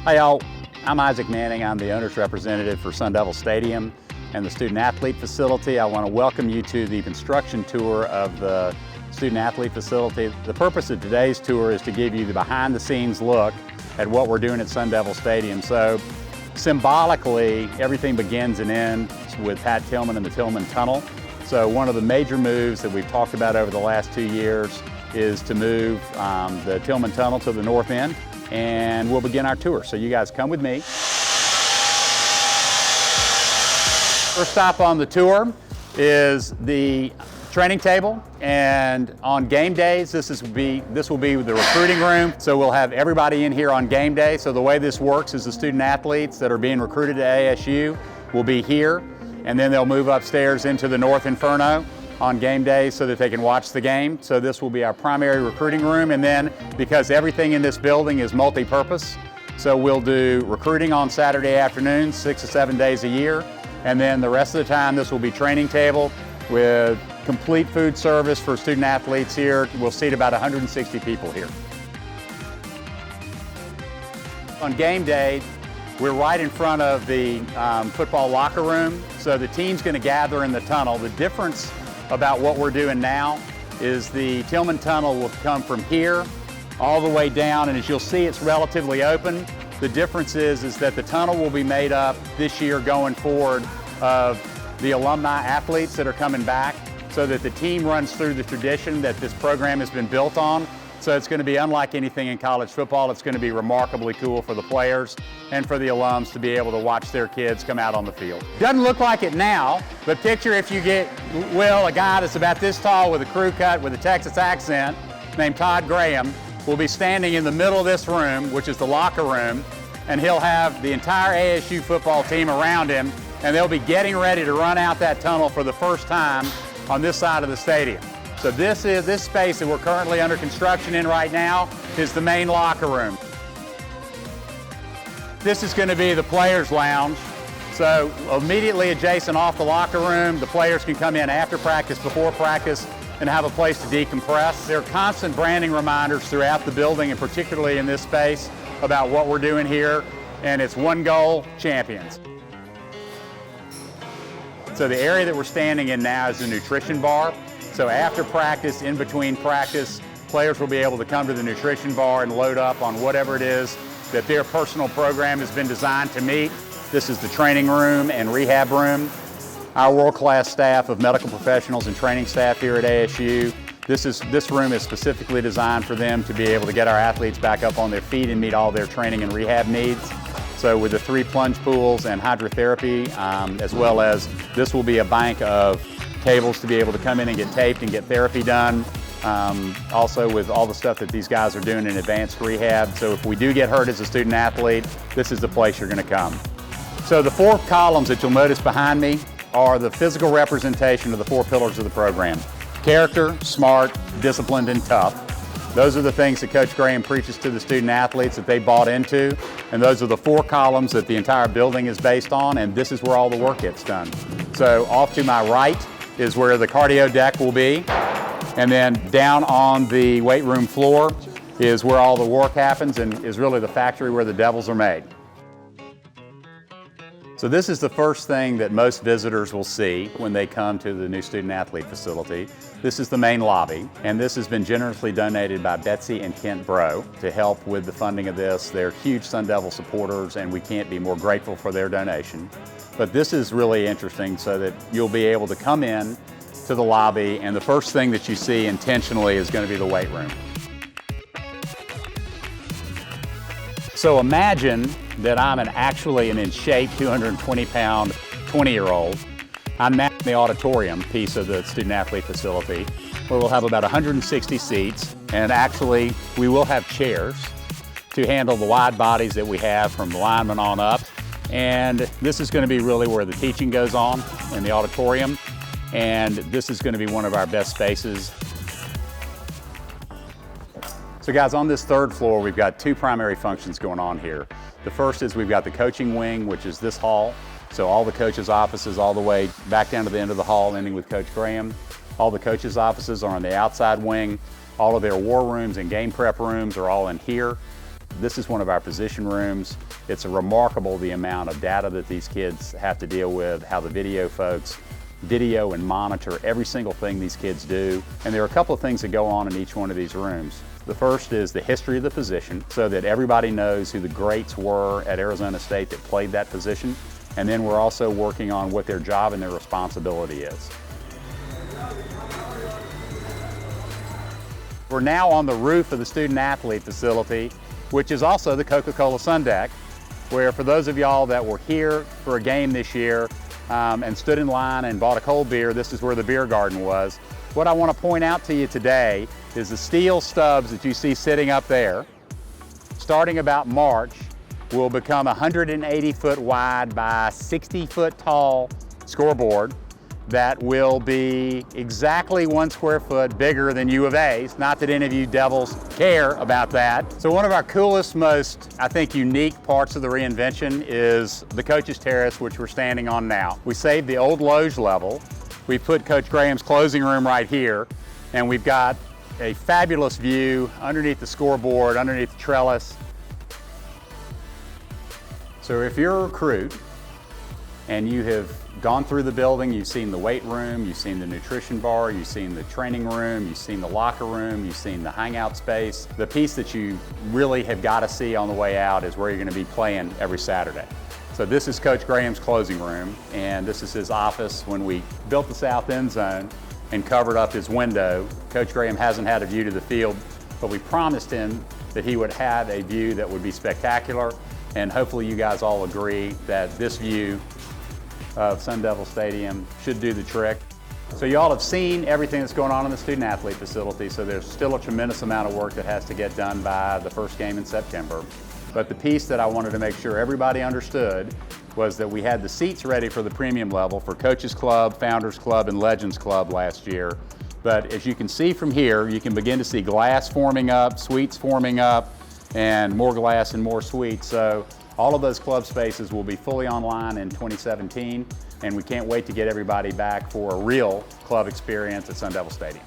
Hi y'all, I'm Isaac Manning. I'm the owner's representative for Sun Devil Stadium and the student athlete facility. I want to welcome you to the construction tour of the student athlete facility. The purpose of today's tour is to give you the behind the scenes look at what we're doing at Sun Devil Stadium. So symbolically, everything begins and ends with Pat Tillman and the Tillman Tunnel. So one of the major moves that we've talked about over the last 2 years is to move the Tillman Tunnel to the north end, and we'll begin our tour. So you guys come with me. First stop on the tour is the training table, and on game days this will be the recruiting room. So we'll have everybody in here on game day. So the way this works is the student athletes that are being recruited to ASU will be here, and then they'll move upstairs into the North Inferno on game day so that they can watch the game. So this will be our primary recruiting room, and then because everything in this building is multi-purpose, so we'll do recruiting on Saturday afternoons 6 to 7 days a year, and then the rest of the time this will be training table with complete food service for student athletes here. We'll seat about 160 people here. On game day, we're right in front of the football locker room, so the team's going to gather in the tunnel. The difference about what we're doing now is the Tillman Tunnel will come from here all the way down, and as you'll see, it's relatively open. The difference is that the tunnel will be made up this year going forward of the alumni athletes that are coming back, so that the team runs through the tradition that this program has been built on. So it's going to be unlike anything in college football. It's going to be remarkably cool for the players and for the alums to be able to watch their kids come out on the field. Doesn't look like it now, but picture if you get, Will, a guy that's about this tall with a crew cut with a Texas accent named Todd Graham, will be standing in the middle of this room, which is the locker room, and he'll have the entire ASU football team around him, and they'll be getting ready to run out that tunnel for the first time on this side of the stadium. So this space that we're currently under construction in right now is the main locker room. This is going to be the players' lounge. So immediately adjacent off the locker room, the players can come in after practice, before practice, and have a place to decompress. There are constant branding reminders throughout the building, and particularly in this space, about what we're doing here, and it's one goal, champions. So the area that we're standing in now is the nutrition bar. So after practice, in between practice, players will be able to come to the nutrition bar and load up on whatever it is that their personal program has been designed to meet. This is the training room and rehab room. Our world-class staff of medical professionals and training staff here at ASU, this room is specifically designed for them to be able to get our athletes back up on their feet and meet all their training and rehab needs. So with the 3 plunge pools and hydrotherapy, as well as this will be a bank of tables to be able to come in and get taped and get therapy done. Also with all the stuff that these guys are doing in advanced rehab. So if we do get hurt as a student athlete, this is the place you're going to come. So the 4 columns that you'll notice behind me are the physical representation of the 4 pillars of the program. Character, smart, disciplined, and tough. Those are the things that Coach Graham preaches to the student athletes that they bought into, and those are the 4 columns that the entire building is based on, and this is where all the work gets done. So off to my right is where the cardio deck will be, and then down on the weight room floor is where all the work happens and is really the factory where the Devils are made. So this is the first thing that most visitors will see when they come to the new student athlete facility. This is the main lobby, and this has been generously donated by Betsy and Kent Bro to help with the funding of this. They're huge Sun Devil supporters, and we can't be more grateful for their donation. But this is really interesting so that you'll be able to come in to the lobby, and the first thing that you see intentionally is going to be the weight room. So imagine that I'm actually an in shape 220-pound 20-year-old. I'm now in the auditorium piece of the student athlete facility, where we'll have about 160 seats, and actually we will have chairs to handle the wide bodies that we have from the linemen on up. And this is going to be really where the teaching goes on in the auditorium, and this is going to be one of our best spaces. So guys, on this 3rd floor, we've got 2 primary functions going on here. The first is we've got the coaching wing, which is this hall. So all the coaches' offices all the way back down to the end of the hall, ending with Coach Graham. All the coaches' offices are on the outside wing. All of their war rooms and game prep rooms are all in here. This is one of our position rooms. It's remarkable the amount of data that these kids have to deal with, how the video folks video and monitor every single thing these kids do. And there are a couple of things that go on in each one of these rooms. The first is the history of the position, so that everybody knows who the greats were at Arizona State that played that position. And then we're also working on what their job and their responsibility is. We're now on the roof of the student athlete facility, which is also the Coca-Cola Sun Deck, where for those of y'all that were here for a game this year and stood in line and bought a cold beer, this is where the beer garden was. What I want to point out to you today is the steel stubs that you see sitting up there, starting about March, will become a 180-foot wide by 60-foot tall scoreboard that will be exactly 1 square foot bigger than U of A's. Not that any of you devils care about that. So one of our coolest, most, I think, unique parts of the reinvention is the coach's terrace, which we're standing on now. We saved the old loge level. We put Coach Graham's closing room right here, and we've got a fabulous view underneath the scoreboard, underneath the trellis. So if you're a recruit and you have gone through the building, you've seen the weight room, you've seen the nutrition bar, you've seen the training room, you've seen the locker room, you've seen the hangout space. The piece that you really have got to see on the way out is where you're going to be playing every Saturday. So this is Coach Graham's closing room, and this is his office. When we built the south end zone and covered up his window, Coach Graham hasn't had a view to the field, but we promised him that he would have a view that would be spectacular, and hopefully you guys all agree that this view of Sun Devil Stadium should do the trick. So you all have seen everything that's going on in the student athlete facility, so there's still a tremendous amount of work that has to get done by the first game in September. But the piece that I wanted to make sure everybody understood was that we had the seats ready for the premium level for Coaches Club, Founders Club, and Legends Club last year. But as you can see from here, you can begin to see glass forming up, suites forming up, and more glass and more suites. So all of those club spaces will be fully online in 2017, and we can't wait to get everybody back for a real club experience at Sun Devil Stadium.